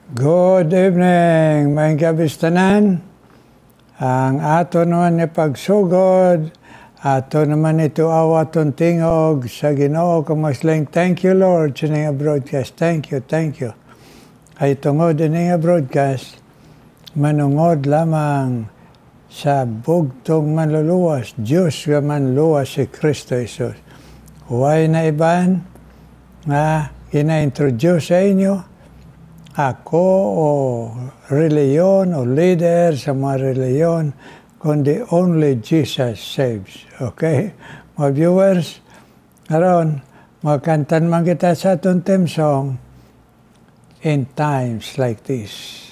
Good evening, may kabistanan. Ang ato naman ni pagsugod, ato naman ito awaton tingog sa Ginoo kumasling. Thank you, Lord, sa nga broadcast. Thank you. Ay tungod ini nga broadcast, manungod lamang sa bugtong manluluwas, Diyos nga manluwas si Kristo Jesus. Huwag na iban nga ina-introduce sa inyo ako o reliyon o leader sa mga reliyon, kundi only Jesus saves. Okay? Mga viewers, karon makantan man kita sa atong theme song, In Times Like This.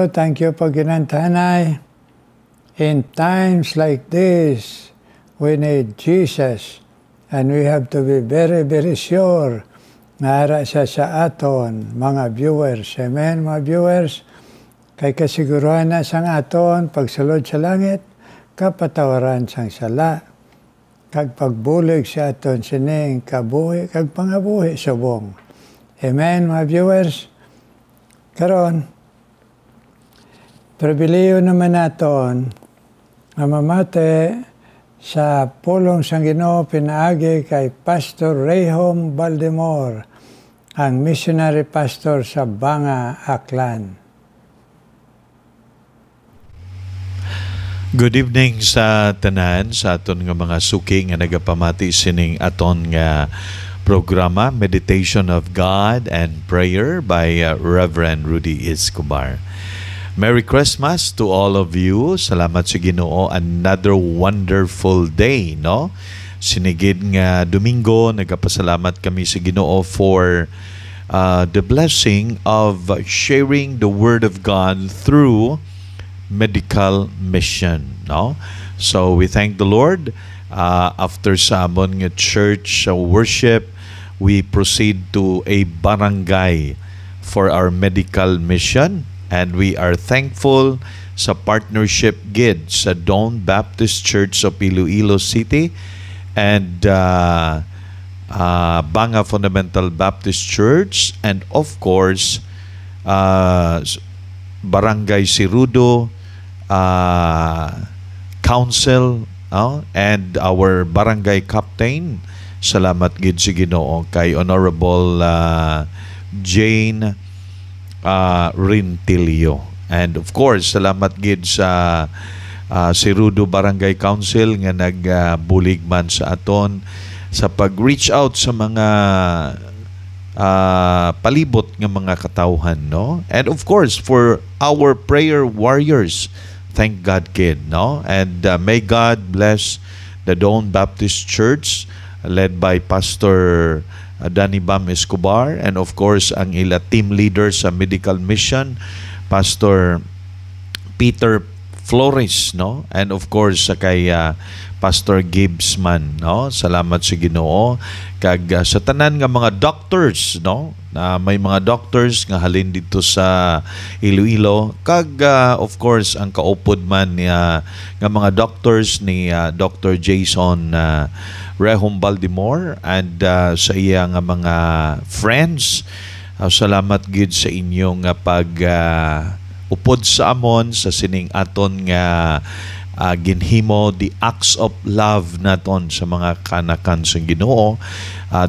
Thank you Pagkinantanay. In times like this, we need Jesus, and we have to be very, very sure na ara siya sa aton, mga viewers. Amen, mga viewers? Kay kasiguruhan na sang aton, pagsulod sa langit, kapatawaran sang sala, kag pagbulig sa aton sining kabuhi, kag pangabuhi subong. Amen, mga viewers? Karon, pribileyo naman naton na mamate sa pulong sang Ginoo pinaagi kay Pastor Rehom Baldemor, ang missionary pastor sa Banga, Aklan. Good evening sa tanan, sa aton nga mga suki nga nagapamati sining aton nga programa, Meditation of God and Prayer by Reverend Rudy Escobar. Merry Christmas to all of you. Salamat sa Ginoo. Another wonderful day, no? Sinigid nga Domingo, nagapasalamat kami sa Ginoo for the blessing of sharing the Word of God through medical mission, no? So we thank the Lord. After sa amon nga church worship, we proceed to a barangay for our medical mission. And we are thankful sa partnership gid sa Dawn Baptist Church of Iloilo City and Banga Fundamental Baptist Church, and of course Barangay Sirudo Council, and our barangay captain. Salamat gid sa Ginoo kay Honorable Jane Rintilio. And of course, salamat gid sa Sirudo Barangay Council nga nagbulig man sa aton sa pag-reach out sa mga palibot ng mga katawhan, no? And of course, for our prayer warriors, thank God, kid, no? And may God bless the Dawn Baptist Church led by Pastor Danny Bam Escobar, and of course, ang ila team leader sa medical mission, Pastor Peter Flores, no? And of course, sa kay Pastor Gibbs man, no? Salamat sa Ginoo. Kag sa tanan nga mga doctors, no? May mga doctors nga halin dito sa Iloilo. Kag of course ang kaupod man nga mga doctors ni Dr. Jason Rehom Baltimore and sa iya nga mga friends. Salamat gid sa inyong pag upod sa amon sa sining aton nga ginhimo the acts of love naton sa mga kanakan sa Ginoo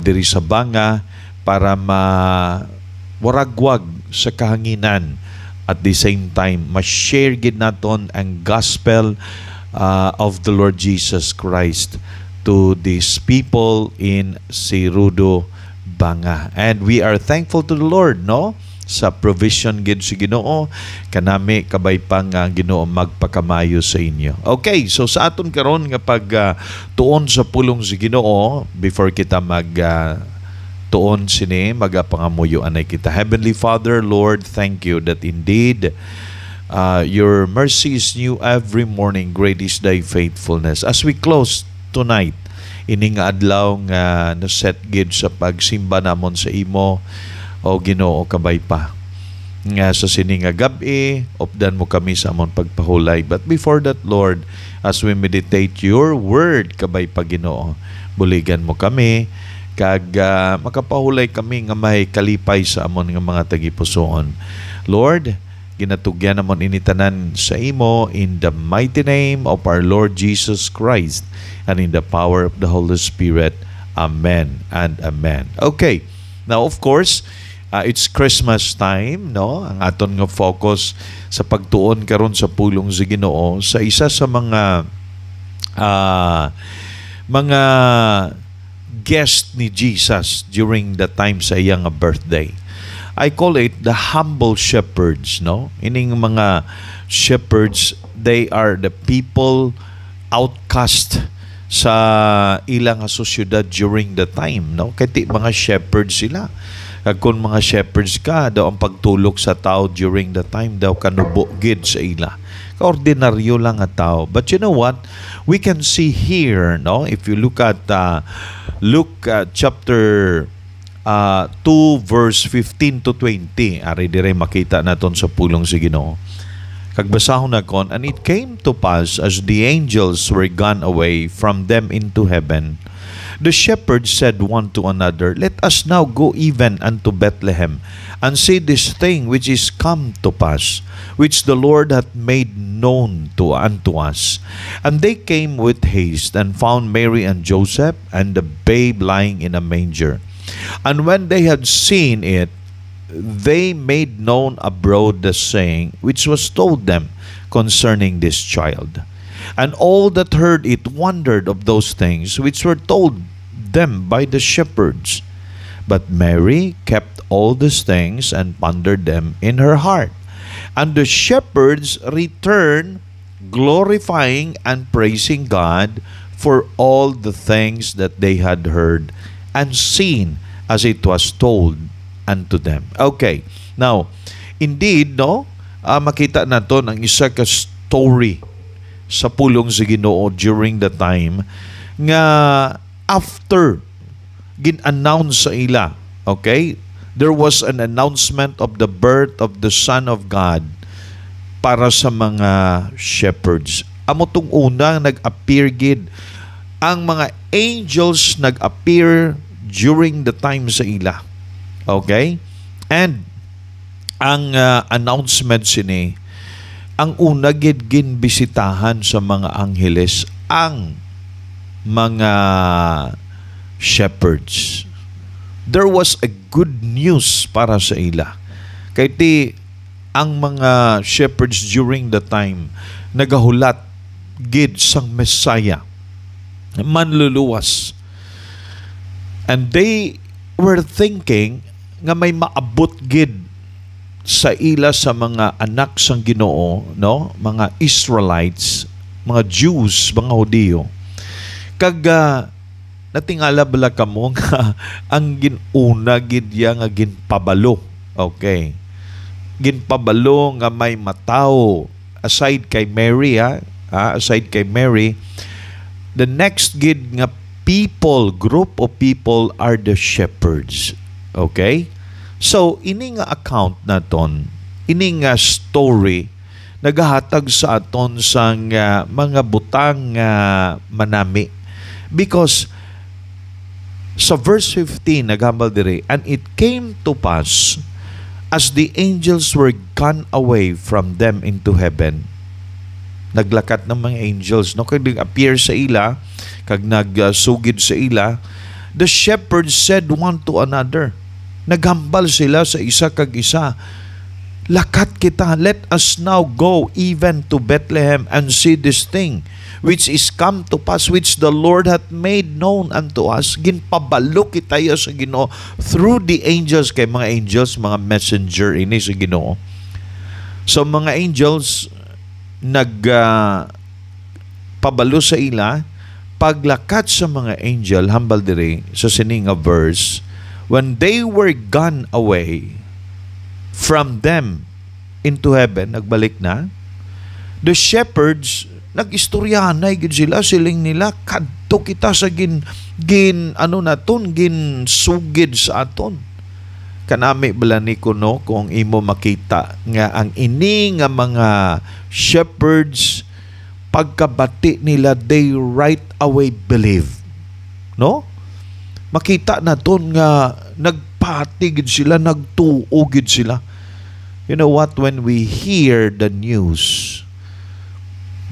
diri sa Banga para mawaragwag sa kahanginan at the same time ma-share gid naton ang gospel of the Lord Jesus Christ to these people in Sirudo, Banga. And we are thankful to the Lord, no? Sa provision gid sa Ginoo kanami kabay pang Ginoo magpakamayo sa inyo. Okay, so sa aton karon nga pag tuon sa pulong sa Ginoo, before kita mag tuon sini magapangamuyo anay kita. Heavenly Father, Lord, thank you that indeed your mercy is new every morning. Great is thy faithfulness. As we close tonight, ining adlaw nga naset gid sa pagsimba namon sa imo, o Ginoo kabay pa nga sa sini nga gabi opdan mo kami sa amon pagpahulay. But before that, Lord, as we meditate your word kabay pa Ginoo, buligan mo kami kag makapahulay kami nga may kalipay sa amon nga mga tagipusoon. Lord, ginatugyan namon initanan sa imo in the mighty name of our Lord Jesus Christ and in the power of the Holy Spirit. Amen and amen. Okay, now of course, it's Christmas time, no? Ang aton nga focus sa pagtuon karon sa pulong sa Ginoo sa isa sa mga guest ni Jesus during the time sa iyang birthday. I call it the humble shepherds, no? Ining mga shepherds, they are the people outcast sa ilang sosyedad during the time, no? Kaya mga shepherds sila. Kung mga shepherds ka, daw ang pagtulok sa tao during the time daw kanubo gid sa ila. Kaordinaryo lang nga tao. But you know what? We can see here, no? If you look at Luke chapter 2 verse 15 to 20, ari dire makita naton sa pulong sa Ginoo. Kagbasahon na kon, and it came to pass as the angels were gone away from them into heaven, the shepherds said one to another, let us now go even unto Bethlehem, and see this thing which is come to pass, which the Lord hath made known unto us. And they came with haste, and found Mary and Joseph, and the babe lying in a manger. And when they had seen it, they made known abroad the saying which was told them concerning this child. And all that heard it wondered of those things which were told them by the shepherds. But Mary kept all these things and pondered them in her heart. And the shepherds returned, glorifying and praising God for all the things that they had heard and seen as it was told unto them. Okay. Now, indeed, no, makita naton ang isa ka story sa pulong sa Ginoo during the time nga after gin-announce sa ila, okay, there was an announcement of the birth of the Son of God para sa mga shepherds. Amo tong una nag-appear gid ang mga angels nag-appear during the time sa ila. Okay? And ang announcement sini, ang una gid ginbisitahan sa mga angheles ang mga shepherds. There was a good news para sa ila. Kay ti ang mga shepherds during the time nagahulat gid sang Messiah, manluluwas. And they were thinking nga may maabot gid sa ila sa mga anak sang Ginoo, no? Mga Israelites, mga Jews, mga Hudiyo. Kag natingala bala kamo nga ang ginuna gid ya nga ginpabalo. Okay. Ginpabalo nga may matao aside kay Mary, aside kay Mary, the next gid nga group of people are the shepherds. Okay? So, ini nga account naton, ini nga story, nagahatag sa aton sang mga butang manami. Because sa verse 15, naghambal dire, and it came to pass, as the angels were gone away from them into heaven, naglakat ng mga angels, no? Kag nag-appear sa ila, kag nagsugid sa ila, the shepherds said one to another, naghambal sila sa isa kag isa, lakat kita, let us now go even to Bethlehem and see this thing which is come to pass, which the Lord hath made known unto us. Ginpabalo kita sa Ginoo through the angels, kay mga angels, mga messenger ini sa Ginoo. So mga angels pabalo sa ila, paglakat sa mga angel, hambal dire sa sining nga verse, when they were gone away from them into heaven, nagbalik na, the shepherds, nag-istoryahanay gid sila, siling nila, kadto kita sa gin sugid sa aton. Kanami bala ni kuno kung imo makita nga ang ini nga mga shepherds, pagkabati nila, they right away believe. No? Makita naton nga nagpatigid sila, nagtuogid sila. You know what? When we hear the news,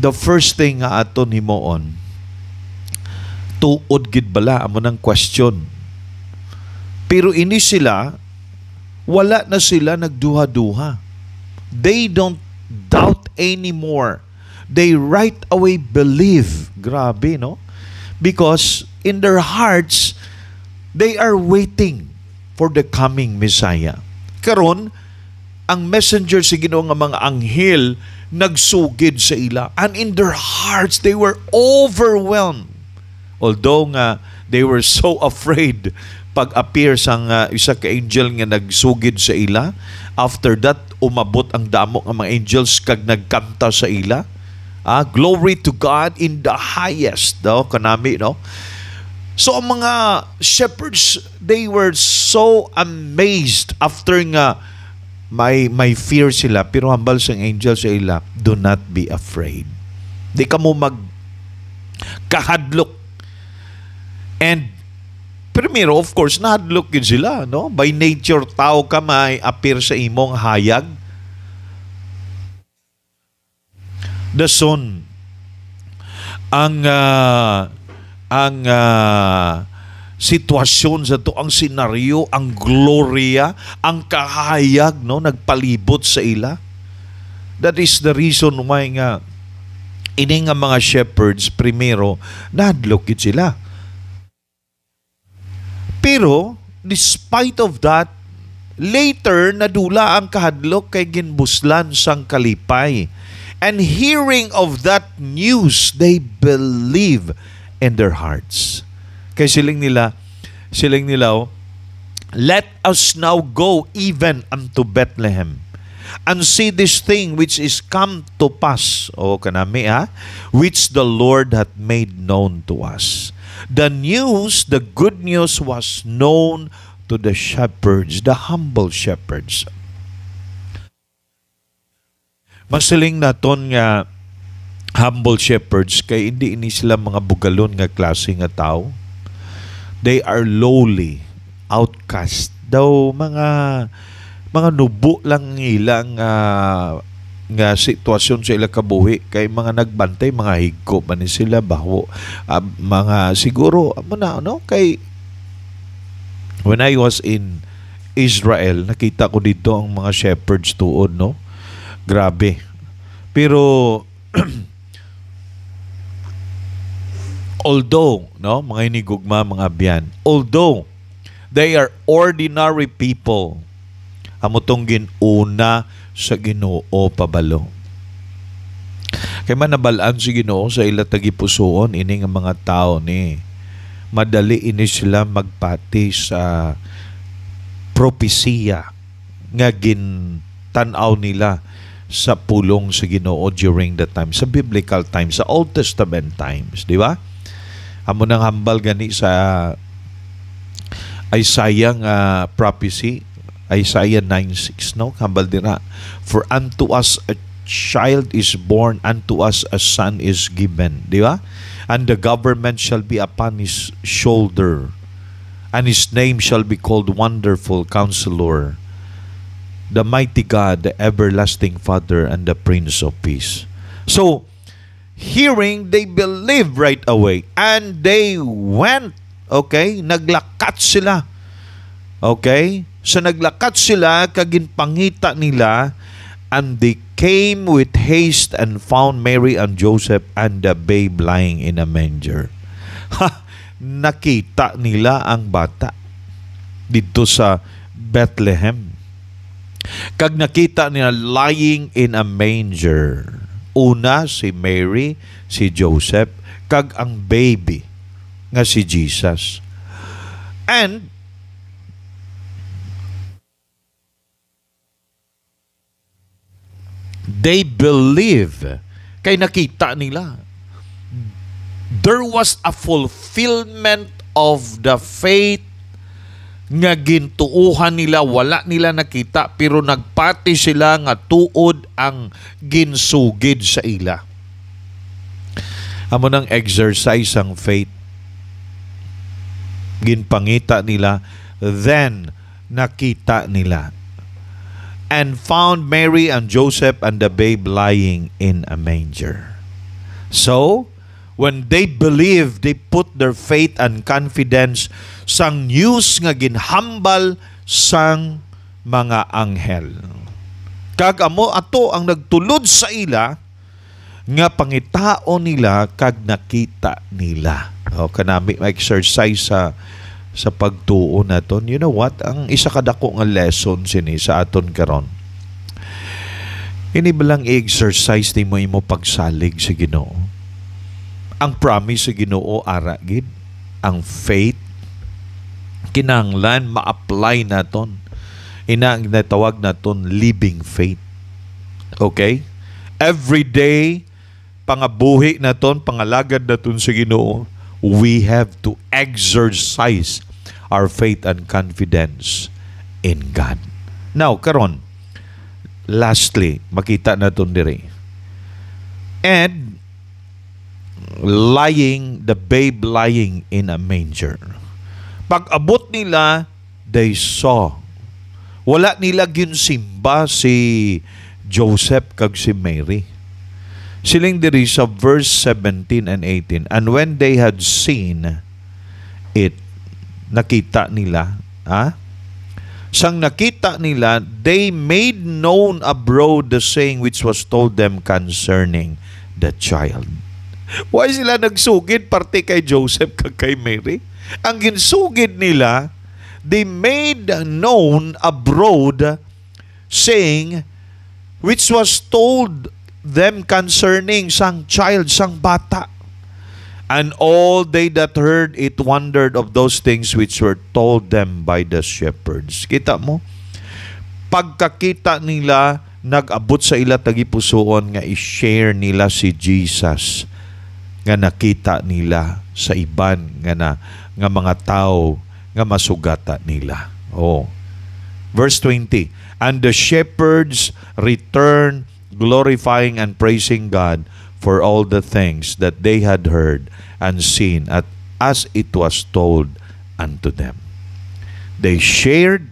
the first thing nga aton himuon, tuod gid bala amo nang question. Pero ini sila, wala na sila nagduha-duha. They don't doubt anymore. They right away believe. Grabe, no? Because in their hearts, they are waiting for the coming Messiah. Karon, ang messenger sa Ginoo nga mga anghel nagsugid sa ila. And in their hearts, they were overwhelmed. Although nga, they were so afraid pag-appear sang isa ka angel nga nagsugid sa ila. After that, umabot ang damo ng mga angels kag nagkanta sa ila. Glory to God in the highest. No? Kanami, no? So, ang mga shepherds, they were so amazed after nga may fear sila. Pero hambal sang angel sa ila, do not be afraid. Di ka mo magkahadlok. And primero, of course, nahadlok yun sila, no? By nature, tao ka may appear sa imong hayag. The sun, ang sitwasyon sa to, ang senaryo, ang gloria, ang kahayag, no? Nagpalibot sa ila. That is the reason why nga ini nga mga shepherds, primero, nahadlok yun sila. Pero, despite of that, later, nadula ang kahadlok kay ginbuslan sang kalipay. And hearing of that news, they believe in their hearts. Kay siling nila, let us now go even unto Bethlehem and see this thing which is come to pass, kanami which the Lord hath made known to us. The news, the good news was known to the shepherds, the humble shepherds. Masiling naton nga humble shepherds kay hindi ini sila mga bugalon nga klase nga tao. They are lowly, outcast. Daw mga nubo lang ilang nga sitwasyon sa ila kabuhi, kay mga nagbantay, mga higko man ni sila, baho, mga siguro kay when I was in Israel, nakita ko dito ang mga shepherds tuod, no? Grabe. Pero although, no, mga inigugma, mga abyan, although they are ordinary people, amutong ginuna sa Ginoo pabalo. Kaya man nabalaan si Ginoo sa ila tagipusoon, ini nga mga tao ni madali ini sila magpati sa propesiya nga gintanaw nila sa pulong sa Ginoo during the time, sa biblical times, sa Old Testament times, di ba? Amo nang hambal gani sa Isaiah nga prophecy, Isaiah 9:6, no? Hambal dira, for unto us a child is born, unto us a son is given, di ba? And the government shall be upon his shoulder, and his name shall be called Wonderful Counselor, the Mighty God, the Everlasting Father, and the Prince of Peace. So, hearing, they believed right away, and they went, okay? Naglakat sila. Okay? So, naglakat sila, kaginpangita nila, and they came with haste and found Mary and Joseph and the babe lying in a manger. Nakita nila ang bata dito sa Bethlehem. Kag nakita nila lying in a manger. Una si Mary, si Joseph, kag ang baby nga si Jesus. And they believe, kay nakita nila. There was a fulfillment of the faith nga gintuuhan nila, wala nila nakita, pero nagpati sila nga tuod ang ginsugid sa ila. Amo nang exercise ang faith. Ginpangita nila, then nakita nila. And found Mary and Joseph and the babe lying in a manger. So, when they believed, they put their faith and confidence sang news nga ginhambal sang mga anghel. Kag amo ato ang nagtulod sa ila nga pangitao nila kag nakita nila. O kanami ma-exercise sa pagtuo naton. You know what? Ang isa kadako nga lesson sini sa aton karon. Ini balang i-exercise ni mo imo pagsalig sa Ginoo. Ang promise sa Ginoo ara gid, ang faith kinahanglan ma-apply naton. Ina ang natawag naton living faith. Okay? Every day pangabuhi naton, pangalagad naton sa Ginoo, we have to exercise our faith and confidence in God. Now, karon, lastly, makita naton diri. And the babe lying in a manger. Pag-abot nila, they saw. Wala nila ginsimba si Joseph kag si Mary. Siling diri sa verse 17 and 18. And when they had seen it, nakita nila, sang nakita nila, they made known abroad the saying which was told them concerning the child. Why sila nagsugid parte kay Joseph kag kay Mary? Ang ginsugid nila, they made known abroad saying which was told them concerning sang child, sang bata. And all they that heard it wondered of those things which were told them by the shepherds. Kita mo? Pagkakita nila, nag-abot sa ila tagipusoon nga i-share nila si Jesus nga nakita nila sa iban nga mga tao nga masugata nila. Oh. Verse 20. And the shepherds returned, glorifying and praising God for all the things that they had heard and seen as it was told unto them. They shared,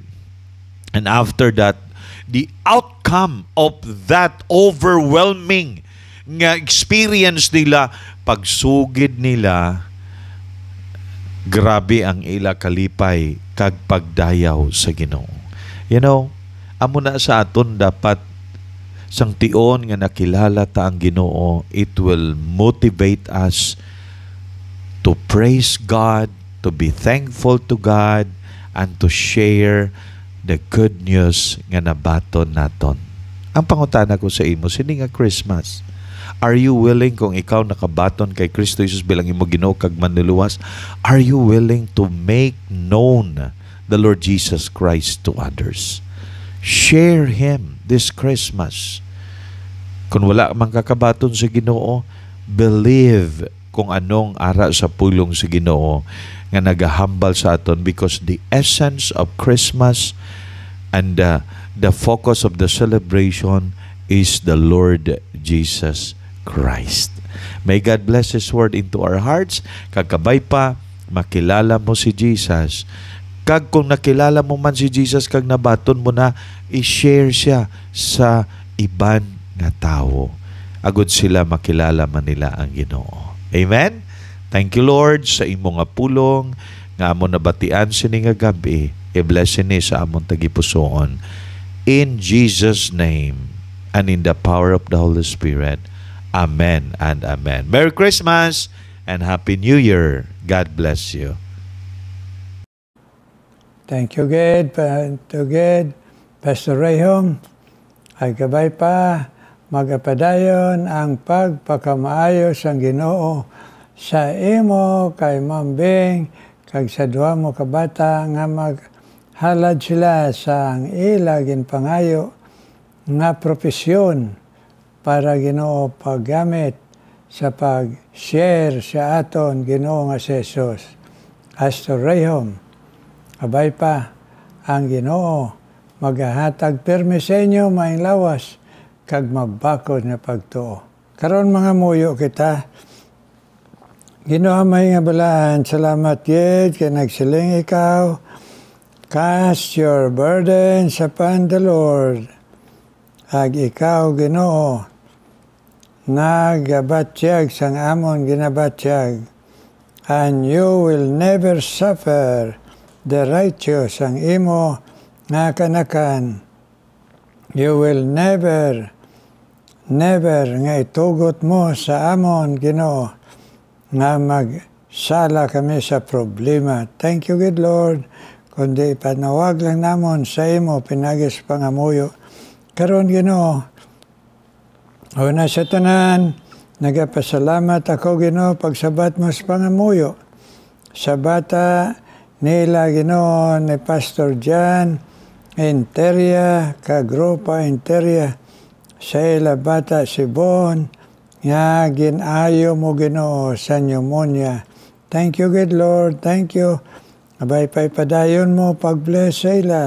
and after that, the outcome of that overwhelming nga experience nila, pagsugid nila, grabe ang ila kalipay kag pagdayaw sa Ginoo. You know, amo na sa aton dapat sang tion nga nakilala ta ang Ginoo, it will motivate us to praise God, to be thankful to God, and to share the good news nga nabaton naton. Ang pangutana ko sa imo, sini nga Christmas, are you willing, kung ikaw nakabaton kay Kristo Jesus bilang imo Ginoo kag manluluwas, are you willing to make known the Lord Jesus Christ to others? Share Him this Christmas. Kung wala man kakabaton sa Ginoo, believe kung anong ara sa pulong sa Ginoo nga nagahambal sa aton, because the essence of Christmas and the focus of the celebration is the Lord Jesus Christ. May God bless His word into our hearts. Kagkabay pa, makilala mo si Jesus. Kag kung nakilala mo man si Jesus, kag nabaton mo na, i-share siya sa iban nga tao. Agud sila makilala man nila ang Ginoo. Amen? Thank you, Lord, sa imo nga pulong, nga amon nabatian sini nga gabi, i-bless ni sa amon tagipusoon. In Jesus' name, and in the power of the Holy Spirit. Amen and amen. Merry Christmas and Happy New Year. God bless you. Thank you, God. Pastor Rayhom, ay gabay pa, magapadayon ang pagpakamaayo sa Ginoo sa imo kay Mambing, kag sa duha mo kabata nga maghalad sila sa ang ilagin pangayo nga propesyon para Ginoo paggamit sa pag-share sa aton Ginoo nga si Jesus. Pastor Rayhom, abay pa ang Ginoo magahatag permi sa inyo maing lawas kag mabakod na pagtuo. Karon mga muyo kita, Ginoo may nga balaan, salamat yet kay nagsiling ikaw, cast your burdens upon the Lord. Ag ikaw Ginoo nagabatyag sang amon ginabatyag, and you will never suffer the righteous ang imo nga kanakan. You will never nga itugot mo sa amon Ginoo nga magsala kami sa problema. Thank you, good Lord, kundi panawag lang namon sa imo pinagis pangamuyo. Karon Ginoo, una sa tanan, nagapasalamat ako Ginoo pagsabat mo sa pangamuyo. Sa bata nila Ginoo ni Pastor John Interia, kagrupa Interia, sa ila bata si Bon, nga ginayo mo Ginoo sa pneumonia. Thank you, good Lord, thank you. Abay pa'y padayon mo pag-bless sa ila,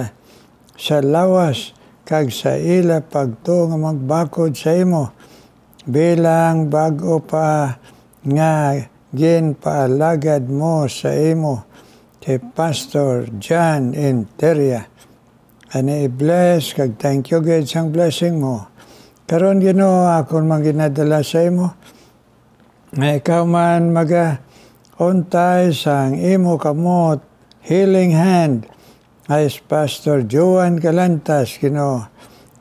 sa lawas, kag sa ila pagto nga magbakod sa imo, bilang bago pa nga ginpaalagad mo sa imo, si Pastor John Interia. Ani i-bless, kag thank you God sang blessing mo. Karon Ginoo, akon man ginadala sa imo, nga ikaw man untay sang imo kamot, healing hand, ay Pastor Joan Galantas Ginoo,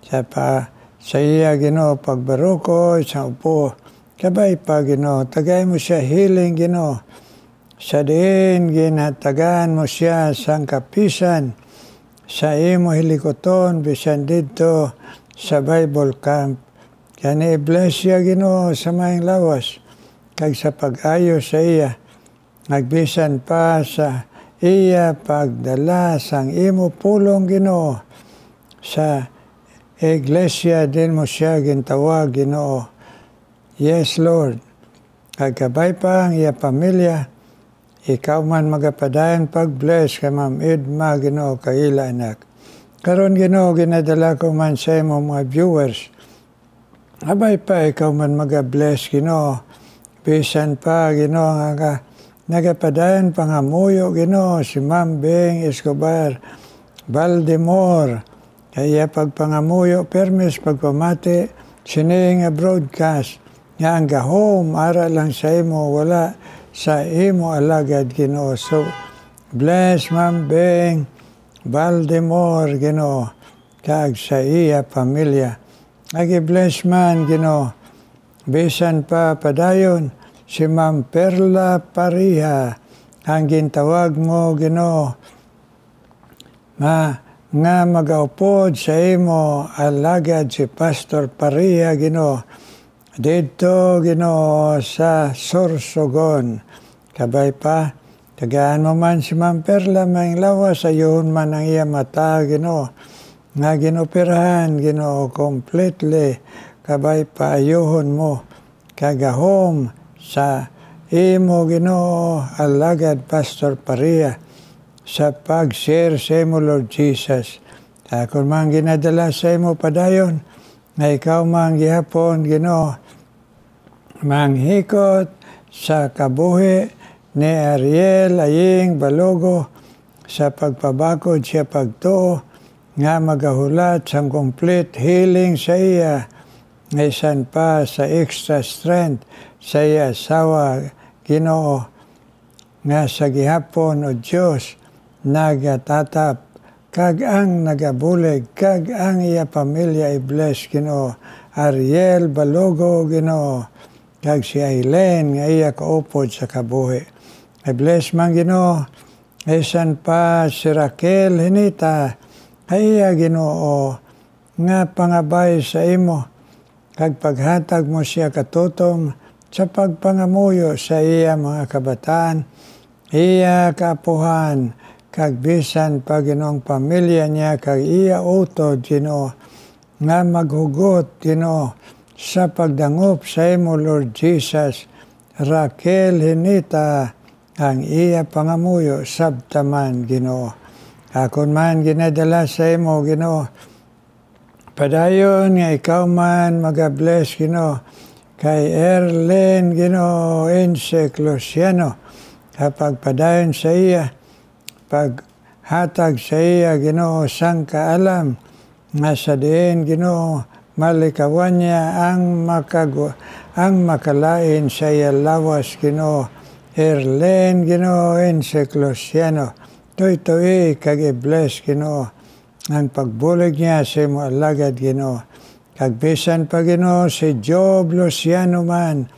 sa iya Ginoo pagbaruko, sa upo, kabay pa Ginoo, tagay mo siya healing Ginoo, sa diin ginatagan mo siya sang kapisan, sa imo hilikoton, bisan dito sa Bible camp. Kani i-bless siya Ginoo sa maing lawas, kag sa pag-ayo sa iya, nagbisan pa sa iya pagdala sang imo pulong Ginoo, sa iglesia din mo siya gintawag Ginoo. Yes Lord, kagkabay pa ang iya pamilya, ikaw man magapadayan pag-bless kay Ma'am Edma Ginoo kaila anak. Karon Ginoo, ginadala ko man sa imo mga viewers. Abay pa ikaw man mag-bless Ginoo. Bisan pa Ginoo nga nagapadayan pangamuyo Ginoo si Ma'am Bing Escobar Baltimore. Kaya pagpangamuyo permis pagpamati sini nga broadcast nga ang gahom ara lang sa imo, wala sa imo alagad Ginoo. So bless Ma'am Bing Baltimore Ginoo, kag sa iya pamilya. agi-bless man, Ginoo. Bisan pa padayon, si Ma'am Perla Pariha, ang gintawag mo, Ginoo, nga magaupod sa imo, alagad si Pastor Pariha, Ginoo, dito, Ginoo, sa Sorsogon. Kabay pa, tagaan mo man si Ma'am Perla, maing lawas, ayun man ang iya mata, Ginoo, nga ginoperahan, Ginoo, completely, kabay pa ayuhon mo, kagahom sa imo, Ginoo, alagad Pastor Pariha, sa pag-share sa imo, Lord Jesus. Kung man ginadala sa imo padayon, na ikaw man gihapon, Ginoo, manghikot sa kabuhi ni Ariel Aying Balogo sa pagpabakod siya pagtuo, nga magahulat sa complete healing sa iya, isan pa sa extra strength sa iya asawa, Ginoo, nga sa gihapon o Diyos nagatatap, kag ang nagabulig, kag ang iya pamilya i-bless, Ginoo, Ariel Balogo, Ginoo, kag si Aileen nga iya kaupod sa kabuhi. I-bless man, Ginoo, isan pa si Raquel Hinita, iya, Ginoo, nga pangabay sa imo, kag paghatag mo siya katutom sa pagpangamuyo sa iya mga kabataan, iya kaapuhan, kag bisan pa, Ginoong pamilya niya, kag iya utod, Ginoo, nga maghugot, Ginoo, sa pagdangop sa imo, Lord Jesus. Raquel Hinita, ang iya pangamuyo, sabtaman, Ginoo. Akon man ginadala sa imo, Ginoo, padayon nga ikaw man mag-bless, Ginoo, kay Erlen, Ginoo, Insek Luciano, kapag padayon sa iya, paghatag sa iya, Ginoo, sang kaalam, nga sa diin, Ginoo, malikawan niya ang makalain sa iya lawas, Ginoo, Erlen, Ginoo, Insek Luciano, toy kag i-bless, Ginoo, ang pagbulig niya sa imo alagad, Ginoo. Kag bisan pa, Ginoo, si Job Luciano man,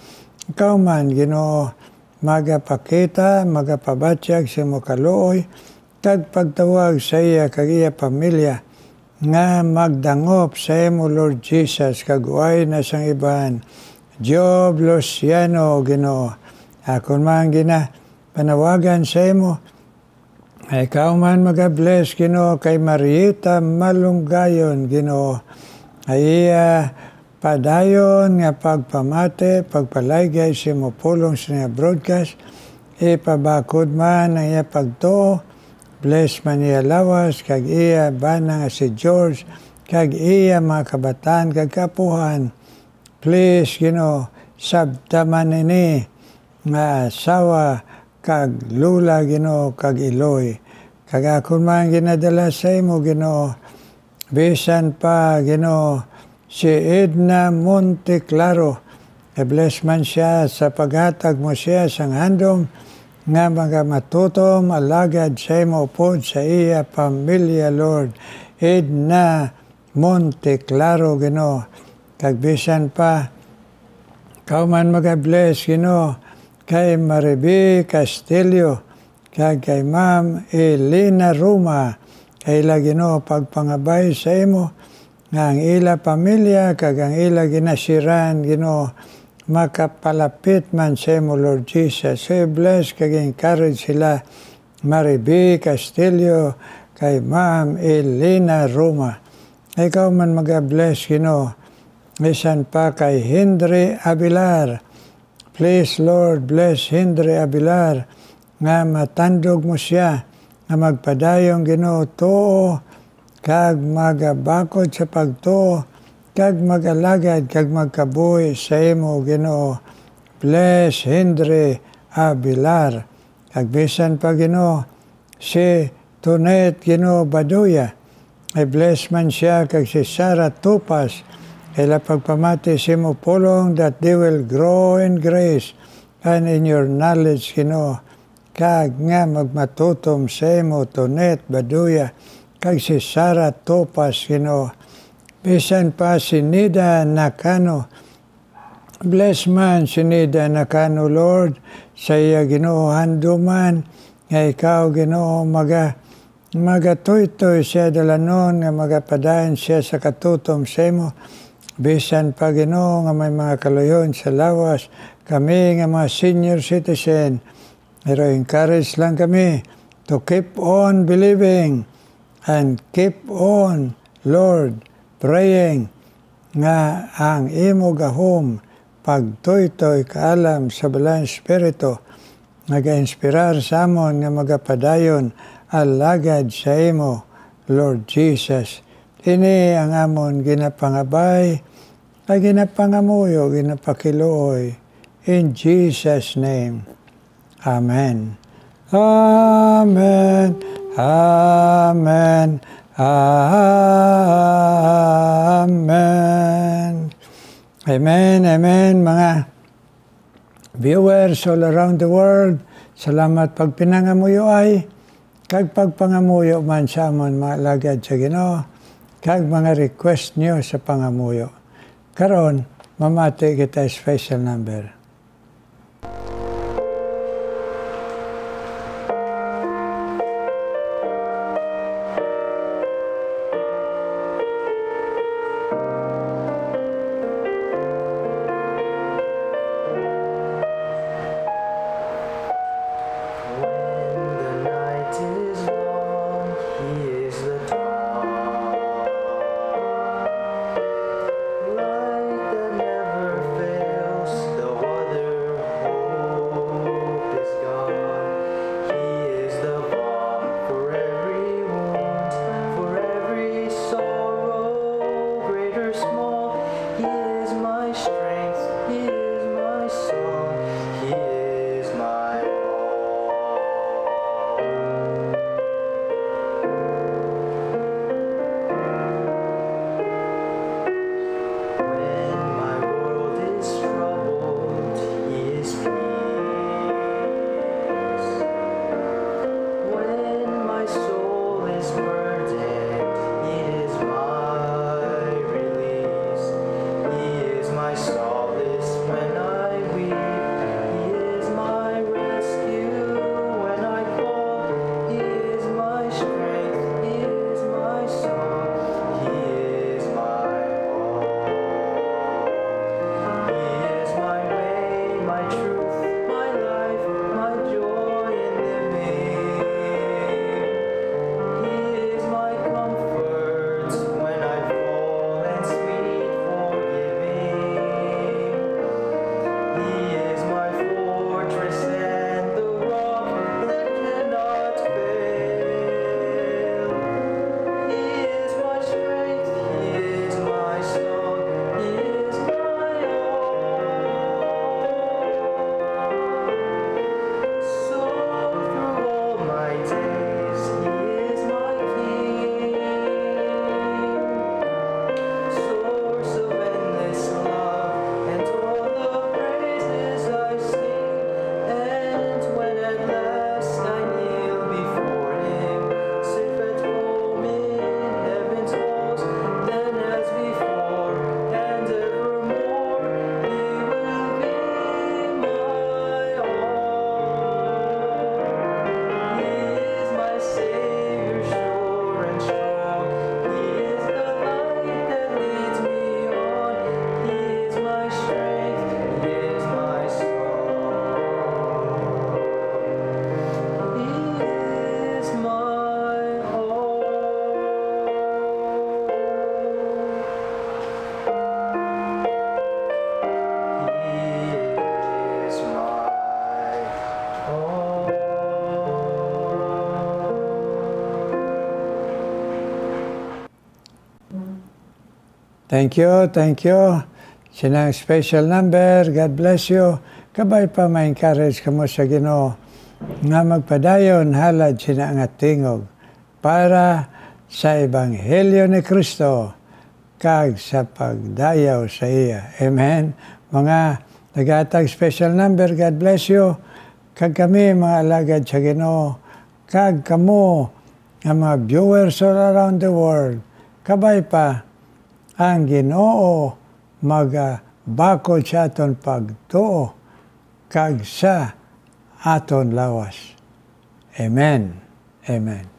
ikaw man, Ginoo, magapakita, magapabatyag sa imo kaluoy, kag pagtawag sa iya kag iya pamilya, nga magdangop sa imo, Lord Jesus, kag uay na sang iban. Job Luciano, Ginoo, akon man panawagan sa imo, ikaw man mag-bless, Ginoo, kay Marieta Malunggayon, Ginoo, ay padayon nga pagpamate, pagpalaygay sa mo pulong sa niya broadcast, ipabakod man ang iya pagtuo, bless man iya lawas, kag iya bana nga si George, kag iya mga kabataan, kag kapuhan, please, Ginoo, sabtaman ini, nga asawa, kag lula, Ginoo, kag iloy. Kag akon man ginadala sa imo, Ginoo, bisan pa, Ginoo, si Edna Monteclaro, i-bless man siya sa paghatag mo siya sang handom, nga mga matutom, alagad sa imo pod sa iya pamilya, Lord. Edna Monteclaro, Ginoo, kag bisan pa, ikaw man mag-bless, Ginoo, kay Mariby Castillo, kag kay Ma'am Elena Ruma, kay ila, Ginoo, pagpangabay sa imo, nga ang ila pamilya, kag ang ila ginasiran, Ginoo, makapalapit man sa imo, Lord Jesus. So bless, kag encourage sila, Mariby Castillo, kay Ma'am Elena Ruma. Ikaw man mag-bless, Ginoo, isan pa kay Henry Abilar. Please, Lord, bless Henry Abilar, nga matandog mo siya, nga magpadayong, Ginoo, tuo, kag magabakod sa pagtuo, kag magalagad, kag magkabuhi sa imo, Ginoo. Bless Henry Abilar. Kag bisan pa, Ginoo, si Tonet, Ginoo, Baduya, ay bless man siya, kag si Sarah Tupas, kaya pagpamati sa imo pulong, that they will grow in grace and in your knowledge, Ginoo. Kag nga magmatutom sa imo, Tonet, Baduya, kag si Sarah Topas, Ginoo. Bisan pa si Nida Nakano. Bless man si Nida Nakano, Lord, sa iya Ginoo handuman, nga ikaw Ginoo magatoy-toy siya dalanon, nga magapadayon siya sa katutom sa imo. Bisan pa Ginoo nga may mga kaluyon sa lawas, kami nga mga senior citizen, pero encourage lang kami to keep on believing and keep on, Lord, praying nga ang imo gahom pagtoy-toy kaalam sa balang espiritu naga-inspirar sa amon nga magapadayon alagad sa imo, Lord Jesus. Ini ang amon ginapangabay ay ginapangamuyo, ginapakiluoy. In Jesus' name. Amen. Amen. Amen. Amen. Amen. Amen. Mga viewers all around the world, salamat pagpinangamuyo ay kag pagpangamuyo man sa amon mga lagad sa Ginoo, kag mga request nyo sa pangamuyo. Karon, mamati kita special number. Thank you, thank you. Sinang special number, God bless you. Kabay pa ma-encourage ka mo sa Ginoo nga magpadayon halad sina nga tingog para sa Ebanghelyo ni Kristo kag sa pagdayaw sa iya. Amen. Mga nagatag special number, God bless you. Kag kami mga alagad sa Ginoo, kag kamo nga mga viewers all around the world, kabay pa ang Ginoo magabakod sa aton pagtuo kag sa aton lawas. Amen. Amen.